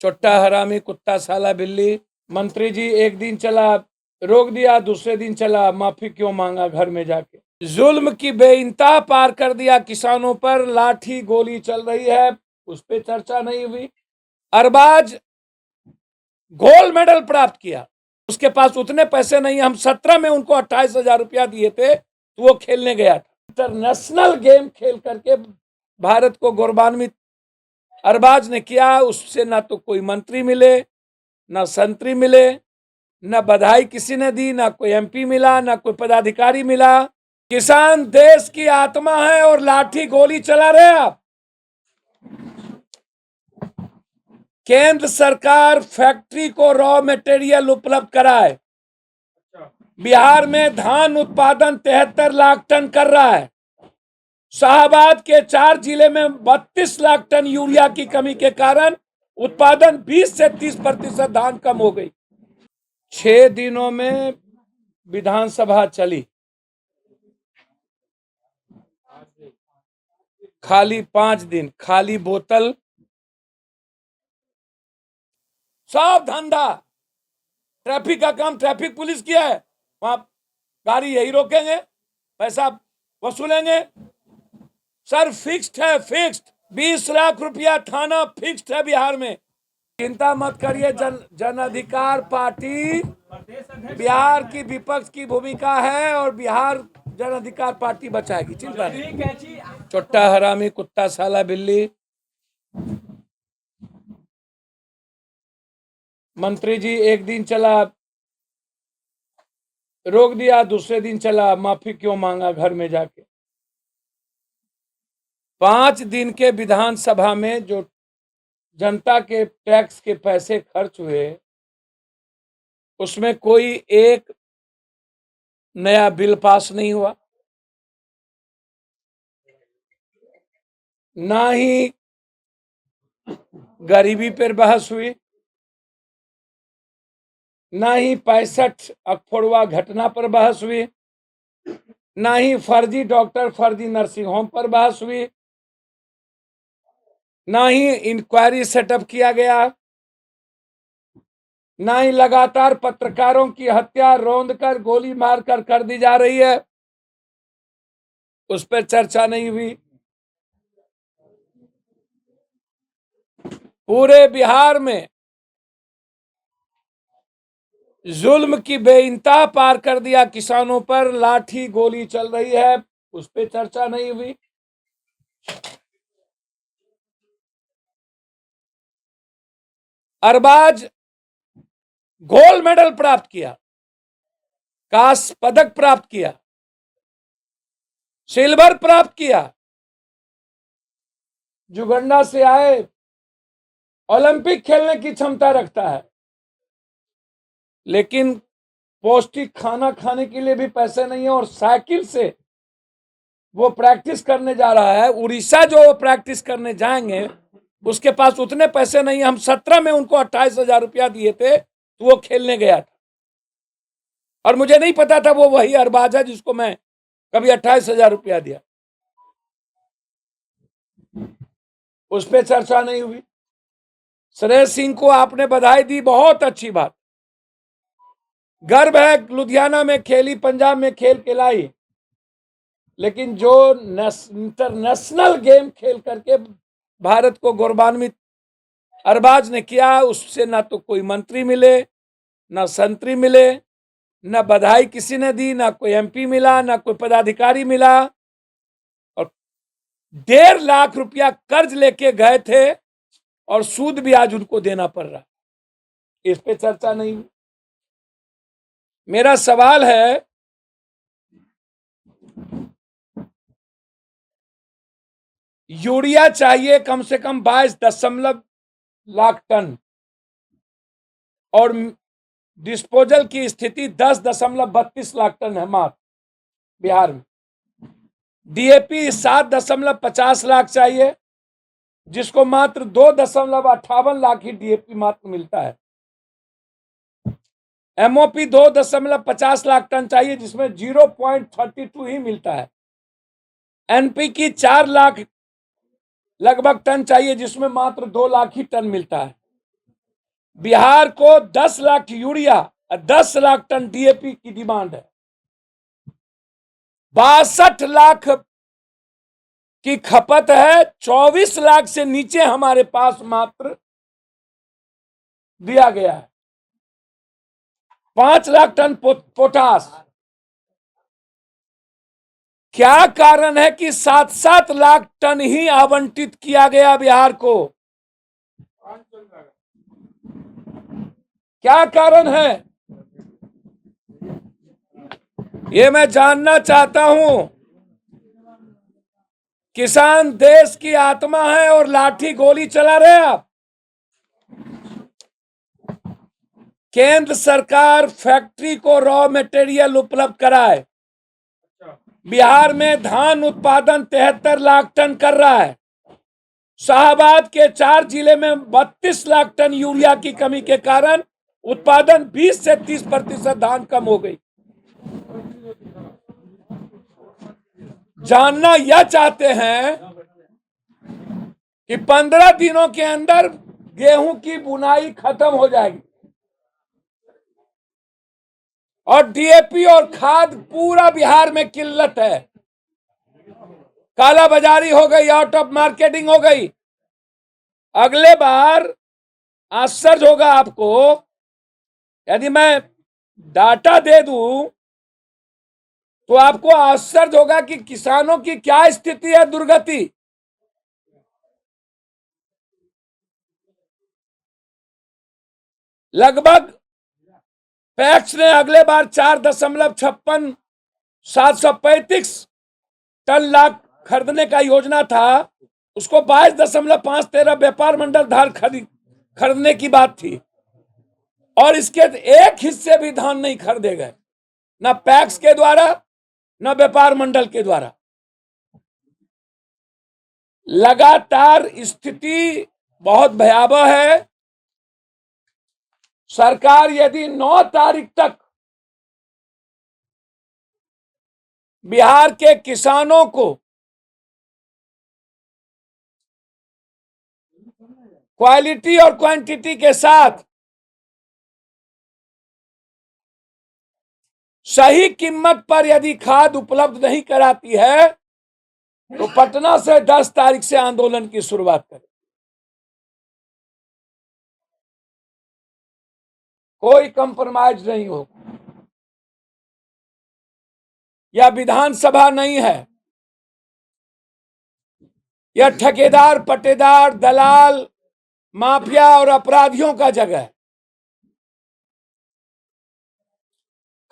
चोट्टा हरामी कुत्ता साला बिल्ली। मंत्री जी एक दिन चला रोक दिया, दूसरे दिन चला माफी क्यों मांगा घर में जाके। जुल्म की बेइंतहा पार कर दिया किसानों पर, लाठी गोली चल रही है, उस पर चर्चा नहीं हुई। अरबाज गोल्ड मेडल प्राप्त किया, उसके पास उतने पैसे नहीं, हम 17 में उनको 28,000 रुपया दिए थे तो वो खेलने गया था। इंटरनेशनल गेम खेल करके भारत को गौरवान्वित अरबाज ने किया। उससे ना तो कोई मंत्री मिले, ना संतरी मिले, ना बधाई किसी ने दी, ना कोई एमपी मिला, ना कोई पदाधिकारी मिला। किसान देश की आत्मा है और लाठी गोली चला रहे आप। केंद्र सरकार फैक्ट्री को रॉ मटेरियल उपलब्ध कराए। बिहार में धान उत्पादन 73 लाख टन कर रहा है। शाहबाद के 4 जिले में 32 लाख टन यूरिया की कमी के कारण उत्पादन 20 से 30% धान कम हो गई। 6 दिनों में विधानसभा चली, खाली 5 दिन, खाली बोतल, सब धंधा। ट्रैफिक का काम ट्रैफिक पुलिस किया है, वहां गाड़ी यही रोकेंगे, पैसा वसूलेंगे। सर फिक्स्ड है, फिक्स्ड 20 लाख रुपया थाना फिक्स्ड है बिहार में। चिंता मत करिए, जन अधिकार पार्टी बिहार की विपक्ष की भूमिका है और बिहार जन अधिकार पार्टी बचाएगी, चिंता नहीं। चोट्टा हरामी कुत्ता साला बिल्ली। मंत्री जी एक दिन चला रोक दिया, दूसरे दिन चला माफी क्यों मांगा घर में जाके। 5 दिन के विधानसभा में जो जनता के टैक्स के पैसे खर्च हुए, उसमें कोई एक नया बिल पास नहीं हुआ, ना ही गरीबी पर बहस हुई, ना ही 65 अखफोड़वा घटना पर बहस हुई, ना ही फर्जी डॉक्टर फर्जी नर्सिंग होम पर बहस हुई, ना ही इंक्वायरी सेटअप किया गया, ना ही लगातार पत्रकारों की हत्या रौंद कर गोली मारकर कर दी जा रही है, उस पर चर्चा नहीं हुई। पूरे बिहार में जुल्म की बेइंतहा पार कर दिया किसानों पर, लाठी गोली चल रही है, उस पर चर्चा नहीं हुई। अरबाज गोल्ड मेडल प्राप्त किया, कांस्य पदक प्राप्त किया, सिल्वर प्राप्त किया, जुगंडा से आए, ओलंपिक खेलने की क्षमता रखता है, लेकिन पौष्टिक खाना खाने के लिए भी पैसे नहीं है और साइकिल से वो प्रैक्टिस करने जा रहा है। उड़ीसा जो वो प्रैक्टिस करने जाएंगे उसके पास उतने पैसे नहीं है, हम 17 में उनको 28,000 रुपया दिए थे तो वो खेलने गया था, और मुझे नहीं पता था वो वही अरबाज है जिसको मैं कभी 28,000 रुपया दिया, उस पर चर्चा नहीं हुई। श्रेयस सिंह को आपने बधाई दी, बहुत अच्छी बात, गर्व है, लुधियाना में खेली, पंजाब में खेल के लाई, लेकिन जो इंटरनेशनल गेम खेल करके भारत को गौरवान्वित अरबाज ने किया, उससे ना तो कोई मंत्री मिले, ना संतरी मिले, ना बधाई किसी ने दी, ना कोई एमपी मिला, ना कोई पदाधिकारी मिला, और 1.5 लाख रुपया कर्ज लेके गए थे और सूद भी आज उनको देना पड़ रहा, इस पे चर्चा नहीं हुई। मेरा सवाल है, यूरिया चाहिए कम से कम 22 लाख टन और डिस्पोजल की स्थिति 10.32 लाख टन है मात्र बिहार में। डीएपी 7.50 लाख चाहिए, जिसको मात्र 2.58 लाख ही डीएपी मात्र मिलता है। एमओपी 2.50 लाख टन चाहिए, जिसमें 0.32 ही मिलता है। एनपीकी 4 लाख लगभग टन चाहिए, जिसमें मात्र 2 लाख ही टन मिलता है। बिहार को 10 लाख यूरिया और 10 लाख टन डीएपी की डिमांड है। 62 लाख की खपत है, 24 लाख से नीचे हमारे पास मात्र दिया गया है। 5 लाख टन पोटास। क्या कारण है कि 7-7 लाख टन ही आवंटित किया गया बिहार को? क्या कारण है ये मैं जानना चाहता हूं। किसान देश की आत्मा है और लाठी गोली चला रहे आप। केंद्र सरकार फैक्ट्री को रॉ मटेरियल उपलब्ध कराए। बिहार में धान उत्पादन 73 लाख टन कर रहा है। शाहबाद के 4 जिले में 32 लाख टन यूरिया की कमी के कारण उत्पादन 20 से 30% धान कम हो गई। जानना यह चाहते हैं कि 15 दिनों के अंदर गेहूं की बुनाई खत्म हो जाएगी और डीएपी और खाद पूरा बिहार में किल्लत है। काला बाजारी हो गई, आउट ऑफ मार्केटिंग हो गई। अगले बार आश्चर्य होगा आपको, यदि मैं डाटा दे दूं तो आपको आश्चर्य होगा कि किसानों की क्या स्थिति है, दुर्गति। लगभग पैक्स ने अगले बार 4.56 टन लाख खरीदने का योजना था, उसको 22.53 व्यापार मंडल धान खरीदने की बात थी और इसके एक हिस्से भी धान नहीं खरीदे गए, न पैक्स के द्वारा न व्यापार मंडल के द्वारा। लगातार स्थिति बहुत भयावह है। सरकार यदि 9 तारीख तक बिहार के किसानों को क्वालिटी और क्वांटिटी के साथ सही कीमत पर यदि खाद उपलब्ध नहीं कराती है तो पटना से 10 तारीख से आंदोलन की शुरुआत करें। कोई कंप्रोमाइज नहीं होगा। यह विधानसभा नहीं है, यह ठेकेदार, पट्टेदार, दलाल, माफिया और अपराधियों का जगह है।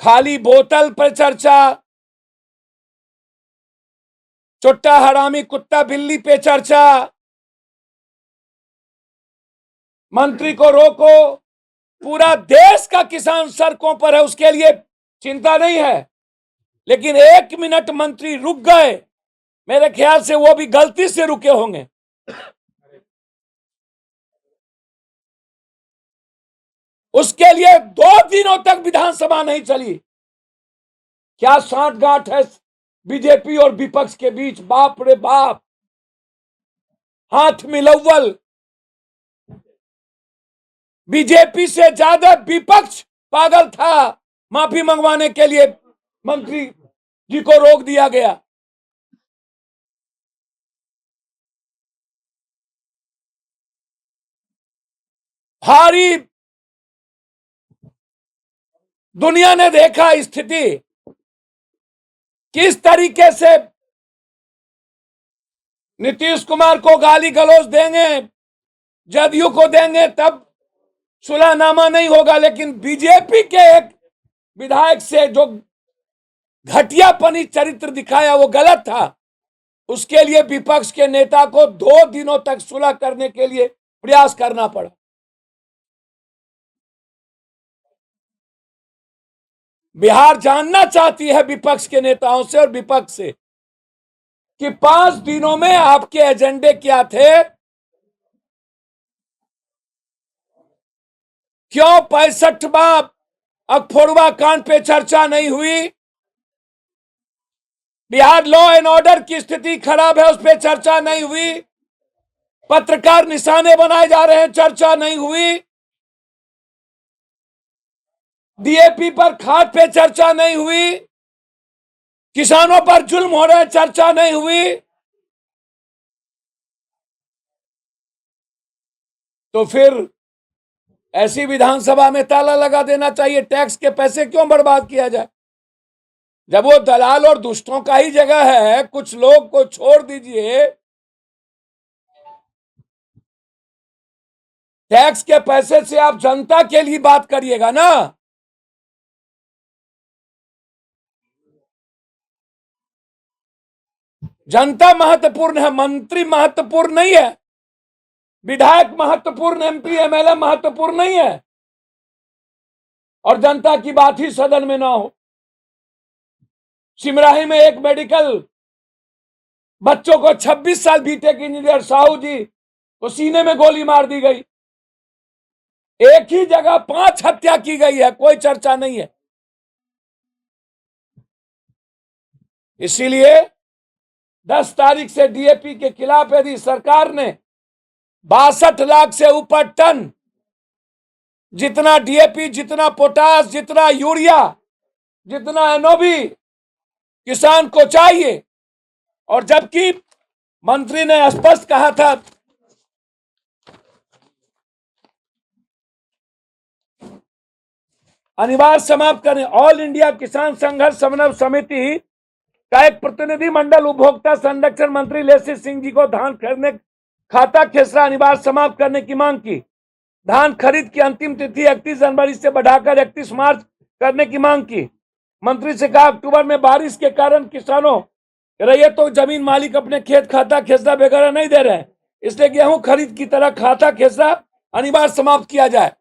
खाली बोतल पर चर्चा, चुट्टा हरामी कुत्ता बिल्ली पे चर्चा, मंत्री को रोको। पूरा देश का किसान सड़कों पर है, उसके लिए चिंता नहीं है, लेकिन 1 मिनट मंत्री रुक गए, मेरे ख्याल से वो भी गलती से रुके होंगे। उसके लिए 2 दिनों तक विधानसभा नहीं चली। क्या सांठगांठ है बीजेपी और विपक्ष के बीच, बाप रे बाप, हाथ मिलौवल। बीजेपी से ज्यादा विपक्ष पागल था। माफी मंगवाने के लिए मंत्री जी को रोक दिया गया। भारी दुनिया ने देखा स्थिति किस तरीके से नीतीश कुमार को गाली गलौज देंगे, जदयू को देंगे, तब सुलहनामा नहीं होगा। लेकिन बीजेपी के एक विधायक से जो घटियापनी चरित्र दिखाया वो गलत था। उसके लिए विपक्ष के नेता को 2 दिनों तक सुलह करने के लिए प्रयास करना पड़ा। बिहार जानना चाहती है विपक्ष के नेताओं से और विपक्ष से कि 5 दिनों में आपके एजेंडे क्या थे। क्यों 65वां अखफोड़वा कांड पे चर्चा नहीं हुई? बिहार लॉ एंड ऑर्डर की स्थिति खराब है, उस पर चर्चा नहीं हुई। पत्रकार निशाने बनाए जा रहे हैं, चर्चा नहीं हुई। डीएपी पर, खाद पे चर्चा नहीं हुई, किसानों पर जुल्म हो रहे चर्चा नहीं हुई, तो फिर ऐसी विधानसभा में ताला लगा देना चाहिए। टैक्स के पैसे क्यों बर्बाद किया जाए? जब वो दलाल और दुष्टों का ही जगह है, कुछ लोग को छोड़ दीजिए, टैक्स के पैसे से आप जनता के लिए बात करिएगा ना। जनता महत्वपूर्ण है, मंत्री महत्वपूर्ण नहीं है, विधायक महत्वपूर्ण, एमपी एमएलए महत्वपूर्ण नहीं है, और जनता की बात ही सदन में ना हो। सिमराही में एक मेडिकल बच्चों को 26 साल बीटेक इंजीनियर साहू जी को सीने में गोली मार दी गई। एक ही जगह 5 हत्या की गई है, कोई चर्चा नहीं है। इसीलिए 10 तारीख से डीएपी के खिलाफ यदि सरकार ने 62 लाख से ऊपर टन जितना डीएपी, जितना पोटास, जितना यूरिया, जितना एनओबी किसान को चाहिए, और जबकि मंत्री ने स्पष्ट कहा था अनिवार्य समाप्त करें। ऑल इंडिया किसान संघर्ष समन्वय समिति का एक प्रतिनिधि मंडल उपभोक्ता संरक्षण मंत्री लेसी सिंह जी को धान खरीदने खाता खेसरा अनिवार्य समाप्त करने की मांग की। धान खरीद की अंतिम तिथि 31 जनवरी से बढ़ाकर 31 मार्च करने की मांग की। मंत्री से कहा अक्टूबर में बारिश के कारण किसानों रैयत तो जमीन मालिक अपने खेत खाता खेसरा वगैरह नहीं दे रहे हैं, इसलिए गेहूं खरीद की तरह खाता खेसरा अनिवार्य समाप्त किया जाए।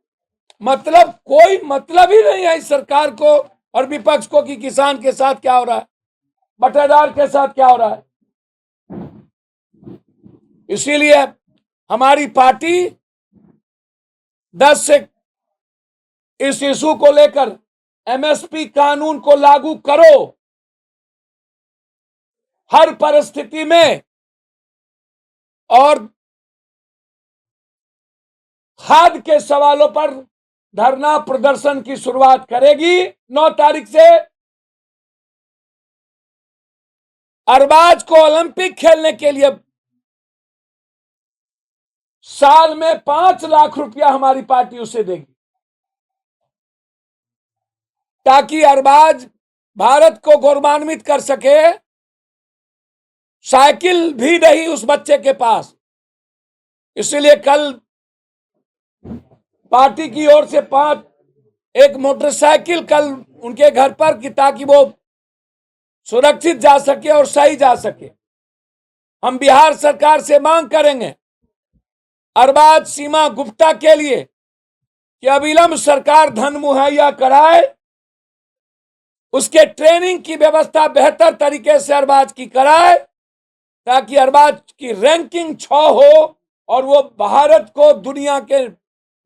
मतलब कोई मतलब ही नहीं है इस सरकार को और विपक्ष को कि किसान के साथ क्या हो रहा है, बटेदार के साथ क्या हो रहा है। इसीलिए हमारी पार्टी 10 से इस इशू को लेकर एमएसपी कानून को लागू करो, हर परिस्थिति में, और खाद के सवालों पर धरना प्रदर्शन की शुरुआत करेगी 9 तारीख से। अरबाज को ओलंपिक खेलने के लिए साल में 5 लाख रुपया हमारी पार्टी उसे देगी, ताकि अरबाज भारत को गौरवान्वित कर सके। साइकिल भी नहीं उस बच्चे के पास, इसलिए कल पार्टी की ओर से एक मोटरसाइकिल कल उनके घर पर कि ताकि वो सुरक्षित जा सके और सही जा सके। हम बिहार सरकार से मांग करेंगे अरबाज सीमा गुप्ता के लिए कि अविलंब सरकार धन मुहैया कराए, उसके ट्रेनिंग की व्यवस्था बेहतर तरीके से अरबाज की कराए, ताकि अरबाज की रैंकिंग 6 हो और वो भारत को दुनिया के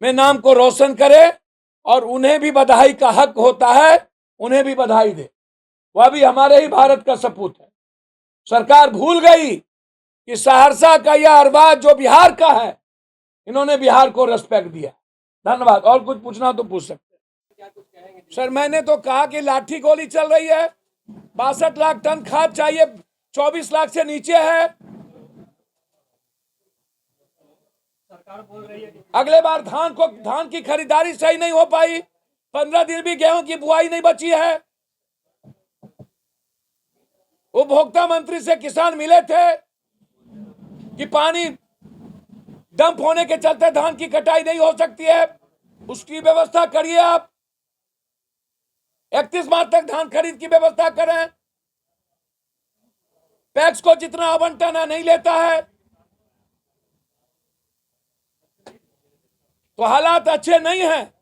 में नाम को रोशन करे, और उन्हें भी बधाई का हक होता है, उन्हें भी बधाई दे। वह भी हमारे ही भारत का सपूत है। सरकार भूल गई कि सहरसा का यह अरबाज जो बिहार का है, इन्होंने बिहार को रेस्पेक्ट दिया। धन्यवाद। और कुछ पूछना तो पूछ सकते हैं। सर मैंने तो कहा कि लाठी गोली चल रही है, 62 लाख टन खाद चाहिए, 24 लाख से नीचे है। सरकार बोल रही है अगले बार धान की खरीदारी सही नहीं हो पाई, 15 दिन भी गेहूं की बुआई नहीं बची है। उपभोक्ता मंत्री से किसान मिले थे कि पानी डंप होने के चलते धान की कटाई नहीं हो सकती है, उसकी व्यवस्था करिए आप। 31 मार्च तक धान खरीद की व्यवस्था करें। पैक्स को जितना आवंटन है नहीं लेता है, तो हालात अच्छे नहीं हैं।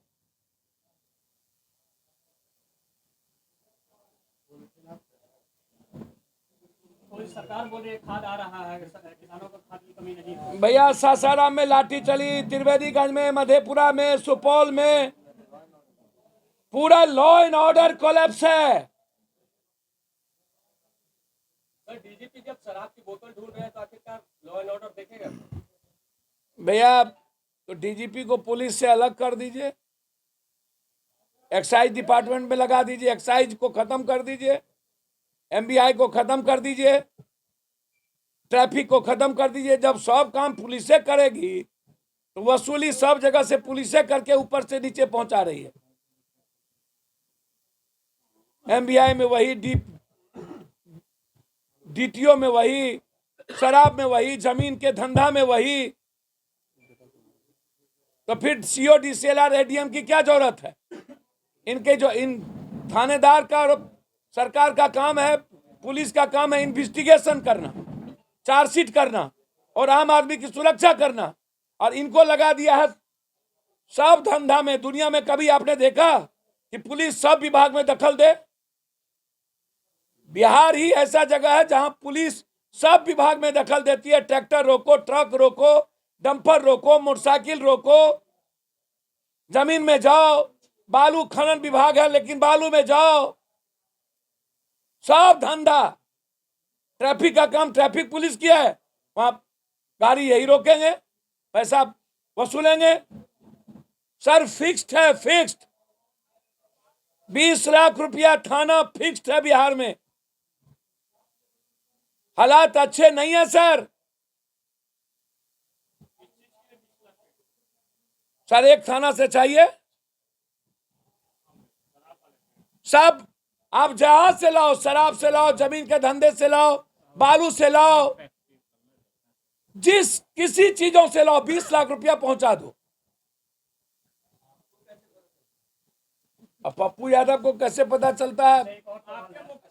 सरकार बोल रही है खाद आ रहा है, किसानों को खाद की कमी नहीं है। भैया सासाराम में लाठी चली, त्रिवेदीगंज में, मधेपुरा में, सुपौल में पूरा लॉ एंड ऑर्डर कोलैप्स है। डीजीपी जब शराब की बोतल ढूंढ रहे हैं तो आखिरकार लॉ एंड ऑर्डर देखेगा भैया? तो डीजीपी को पुलिस से अलग कर दीजिए। एक्साइज डिपार्टमेंट में लगा दीजिए, एक्साइज को खत्म कर दीजिए, एमबीआई को खत्म कर दीजिए, ट्रैफिक को खत्म कर दीजिए। जब सब काम पुलिसें करेगी तो वसूली सब जगह से पुलिसें करके ऊपर से नीचे पहुंचा रही है। एमबीआई में वही, डीटीओ में वही, शराब में वही, जमीन के धंधा में वही, तो फिर सीओ डीसीएलआर एडीएम की क्या जरूरत है? इनके जो इन थानेदार का और सरकार का काम है, पुलिस का काम है इन्वेस्टिगेशन करना, चार्जशीट करना और आम आदमी की सुरक्षा करना, और इनको लगा दिया है सब धंधा में। दुनिया में कभी आपने देखा कि पुलिस सब विभाग में दखल दे? बिहार ही ऐसा जगह है जहां पुलिस सब विभाग में दखल देती है। ट्रैक्टर रोको, ट्रक रोको, डंपर रोको, मोटरसाइकिल रोको, जमीन में जाओ, बालू खनन विभाग है लेकिन बालू में जाओ, सब धंधा। ट्रैफिक का काम ट्रैफिक पुलिस किया है, वहां गाड़ी यही रोकेंगे, पैसा वसूलेंगे। सर फिक्स्ड है, फिक्स्ड 20 लाख रुपया थाना फिक्स्ड है बिहार में। हालात अच्छे नहीं है सर। सर एक थाना से चाहिए सब, आप जहाज से लाओ, शराब से लाओ, जमीन के धंधे से लाओ, बालू से लाओ, जिस किसी चीजों से लाओ, 20 लाख रुपया पहुंचा दो। अब पप्पू यादव को कैसे पता चलता है?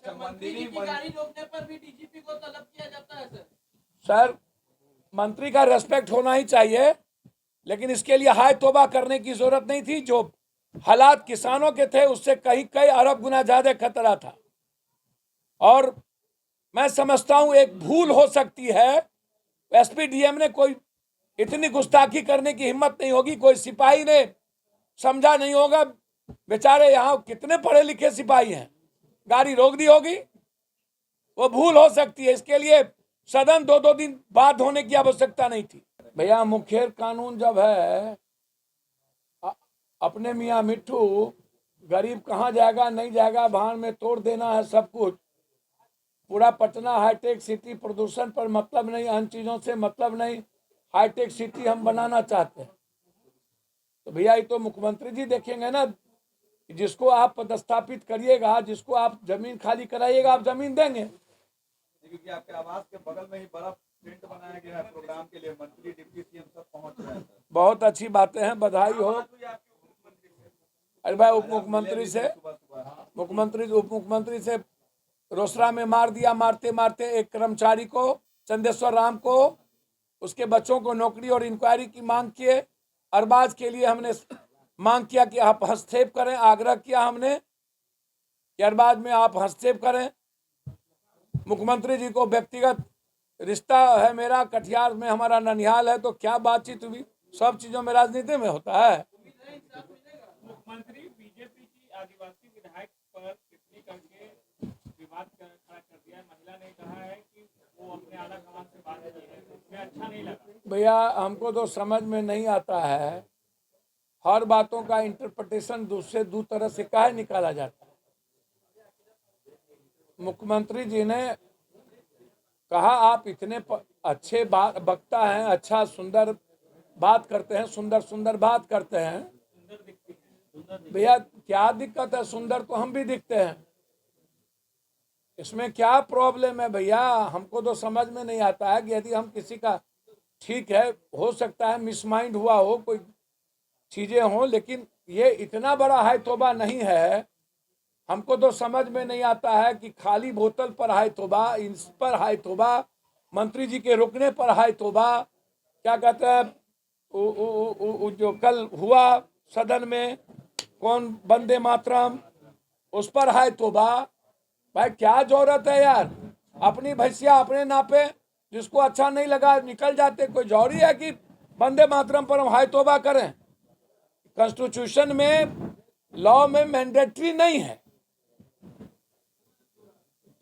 मंत्री जी की गाड़ी रोकने पर भी डीजीपी को तलब किया जाता है सर मंत्री का रेस्पेक्ट होना ही चाहिए, लेकिन इसके लिए हाय तौबा करने की जरूरत नहीं थी। जो हालात किसानों के थे उससे कई अरब गुना ज्यादा खतरा था। और मैं समझता हूं एक भूल हो सकती है, एसपीडीएम ने कोई इतनी गुस्ताखी करने की हिम्मत नहीं होगी, कोई सिपाही ने समझा नहीं होगा, बेचारे यहाँ कितने पढ़े लिखे सिपाही हैं, गाड़ी रोक दी होगी, वो भूल हो सकती है। इसके लिए सदन 2-2 दिन बाद होने की आवश्यकता नहीं थी। भैया मुखिया कानून जब है, अपने मियाँ मिट्ठू, गरीब कहाँ जाएगा नहीं जाएगा, भाड़ में तोड़ देना है सब कुछ। पूरा पटना हाईटेक सिटी, प्रदूषण पर मतलब नहीं, अन्य चीजों से मतलब नहीं, हाईटेक सिटी हम बनाना चाहते हैं। तो भैया ये तो मुख्यमंत्री जी देखेंगे ना, जिसको आप पदस्थापित करिएगा, जिसको आप जमीन खाली कराइएगा, आप जमीन देंगे। क्योंकि आपके आवास के बगल में ही बड़ा टेंट बनाया गया है प्रोग्राम के लिए, मंत्री डिप्टी सीएम सब पहुंच रहे हैं। बहुत अच्छी बातें हैं, बधाई हो। अरे भाई उप मुख्यमंत्री से रोसड़ा में मार दिया, मारते मारते एक कर्मचारी को, चंदेश्वर राम को, उसके बच्चों को नौकरी और इंक्वायरी की मांग किए। अरबाज के लिए हमने मांग किया कि आप हस्तक्षेप करें, आग्रह किया हमने कि अरबाज में आप हस्तक्षेप करें। मुख्यमंत्री जी को व्यक्तिगत रिश्ता है मेरा, कटिहार में हमारा ननिहाल है, तो क्या बातचीत हुई, सब चीजों में राजनीति में होता है। मुख्यमंत्री बीजेपी की आदिवासी विधायक पर टिप्पणी करके विवाद खड़ा कर दिया। महिला ने कहा है कि वो अपने आला कमान से बात की है, उसमें अच्छा नहीं लगा। भैया हमको तो समझ में नहीं आता है, हर बातों का इंटरप्रिटेशन दूसरे दो तरह से काहे निकाला जाता है। मुख्यमंत्री जी ने कहा आप इतने अच्छे बात वक्ता हैं, अच्छा सुंदर बात करते हैं, सुंदर बात करते हैं। भैया क्या दिक्कत है, सुंदर तो हम भी दिखते हैं, इसमें क्या प्रॉब्लम है भैया? हमको तो समझ में नहीं आता है कि यदि हम किसी का, ठीक है हो सकता है मिसमाइंड हुआ हो, कोई चीजें हों, लेकिन ये इतना बड़ा हाय तौबा नहीं है। हमको तो समझ में नहीं आता है कि खाली बोतल पर हाय तौबा, इस पर हाय तौबा, मंत्री जी के रुकने पर हाय तौबा, क्या कहते हैं जो कल हुआ सदन में कौन वंदे मातरम, उस पर हाय तौबा। भाई क्या जरूरत है यार, अपनी भैंसिया अपने नापे, जिसको अच्छा नहीं लगा निकल जाते। कोई जरूरी है कि वंदे मातरम पर हम हाय तौबा करें? कॉन्स्टिट्यूशन में, लॉ में मैंडेटरी नहीं है,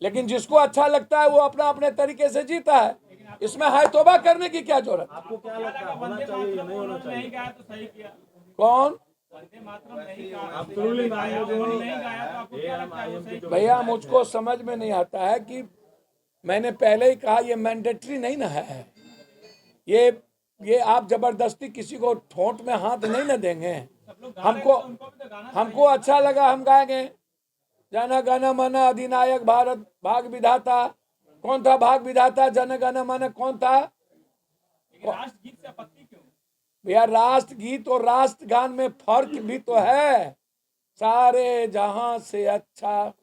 लेकिन जिसको अच्छा लगता है वो अपना अपने तरीके से जीता है, इसमें हाय तौबा करने की क्या जरूरत? आपको क्या लगता है, होना चाहिए या नहीं होना चाहिए? नहीं कहा तो सही किया। कौन वंदे मातरम नहीं गाया तो आपको क्या लगता है वो सही? भैया मुझको समझ में नहीं आता है कि मैंने पहले ही कहा ये मैंडेटरी नहीं ना है। ये आप जबरदस्ती किसी को ठोंट में हाथ नहीं ना देंगे। सब लोग गा रहे हैं हमको तो उनको भी तो गाना हमको अच्छा लगा, हम गाएंगे जन गण मन अधिनायक भारत भाग विधाता। कौन था भाग विधाता? जन गण मन कौन था? लेकिन राष्ट्रगीत से आपत्ति क्यों? भैया राष्ट्रगीत और राष्ट्रगान में फर्क भी तो है। सारे जहां से अच्छा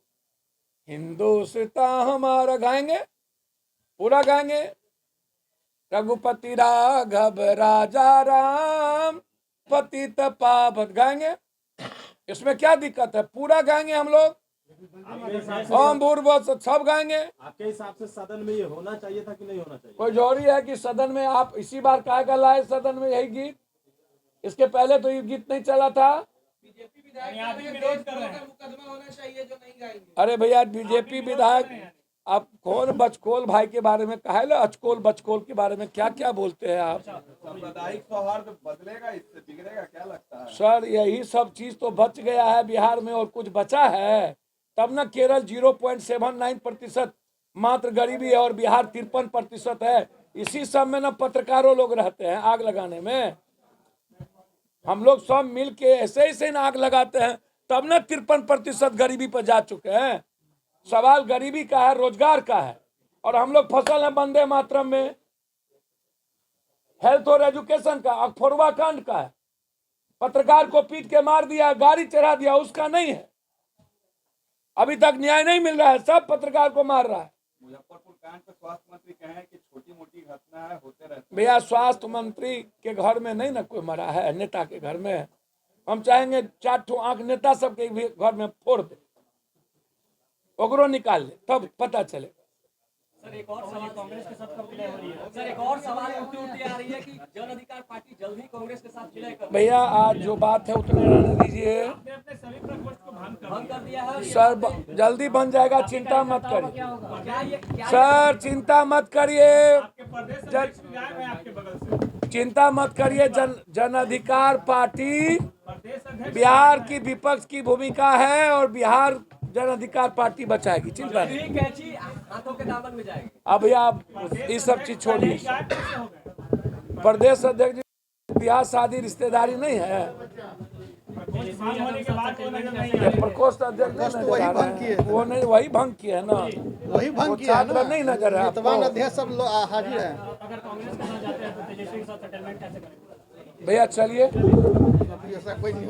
हिंदुस्तान हमारा गाएंगे, पूरा गाएंगे। रघुपति राघव राजा राम पतित पावन गाएंगे, इसमें क्या दिक्कत है? पूरा गाएंगे हम लोग। ओम भूर्भुवः सब गाएंगे। आपके हिसाब से सदन में ये होना चाहिए था कि नहीं होना चाहिए? कोई जरूरी है कि सदन में आप इसी बार काय का लाए सदन में यही गीत? इसके पहले तो ये गीत नहीं चला था। बीजेपी विधायक यहाँ भी पे विरोध देश कर रहे हैं। का मुकदमा होना चाहिए जो नहीं गाएंगे। अरे भैया बीजेपी विधायक, आप कौन बचकोल भाई के बारे में कहा है? अचकोल बचकोल के बारे में क्या क्या बोलते हैं आप? सांप्रदायिक सौहार्द बदलेगा, इससे बिगड़ेगा, क्या लगता है? सर यही सब चीज तो बच गया है बिहार में, और कुछ बचा है? तब न केरल 0.79% मात्र गरीबी है और बिहार 53% है। इसी सब में न पत्रकारों लोग रहते हैं आग लगाने में। हम लोग सब मिल के ऐसे ही से न आग लगाते हैं, तब न 53% गरीबी पर जा चुके हैं। सवाल गरीबी का है, रोजगार का है, और हम लोग फसल है वंदे मातरम में। हेल्थ और एजुकेशन का, अखफोरवा कांड का है। पत्रकार को पीट के मार दिया, गाड़ी चढ़ा दिया, उसका नहीं है। अभी तक न्याय नहीं मिल रहा है, सब पत्रकार को मार रहा है। मुजफ्फरपुर कांड पे स्वास्थ्य मंत्री कहे हैं कि छोटी मोटी घटना है, होते रहते हैं। भैया स्वास्थ्य मंत्री के घर में नहीं ना कोई मरा है, नेता के घर में। हम चाहेंगे 4 ठो आंख नेता सबके भी घर में फोड़ दे, ओकरो निकाल ले, तब पता चले। सर एक और सवाल कांग्रेस के साथ कब विलय हो रही है? सर एक और सवाल उठती आ रही है कि जन अधिकार पार्टी जल्द ही कांग्रेस के साथ विलय कर भैया आज जो बात है उतने रहने दीजिए। आपने अपने सभी प्रकोष्ठ को भंग कर दिया है। सर जल्दी बन जाएगा, चिंता मत करिए क्या ये सर, चिंता मत करिए, आपके प्रदेश अध्यक्ष विधायक हैं आपके बगल से। चिंता मत करिए। जन अधिकार पार्टी प्रदेश अध्यक्ष बिहार की विपक्ष की भूमिका है और बिहार जन अधिकार पार्टी बचाएगी, चिंता नहीं। कैची हाथों के दामन में जाएगी। अब आप ये सब चीज छोड़िए। गायब कैसे हो गए? प्रदेश अध्यक्ष जी ब्याह शादी रिश्तेदारी नहीं है। भंग होने के बाद वो नजर नहीं ये प्रकोष्ठ अध्यक्ष नहीं नजर आ रहा है। वो नहीं, वही भंग किया है ना, वही भंग वो किया है छात्र ना। नहीं नजर है वर्तमान आपको। अध्यक्ष सब लोग हाजिर हैं। अगर कांग्रेस के साथ जाते हैं तो तेजस्वी के साथ सेटलमेंट कैसे करेंगे? भैया चलिए। ऐसा कोई नहीं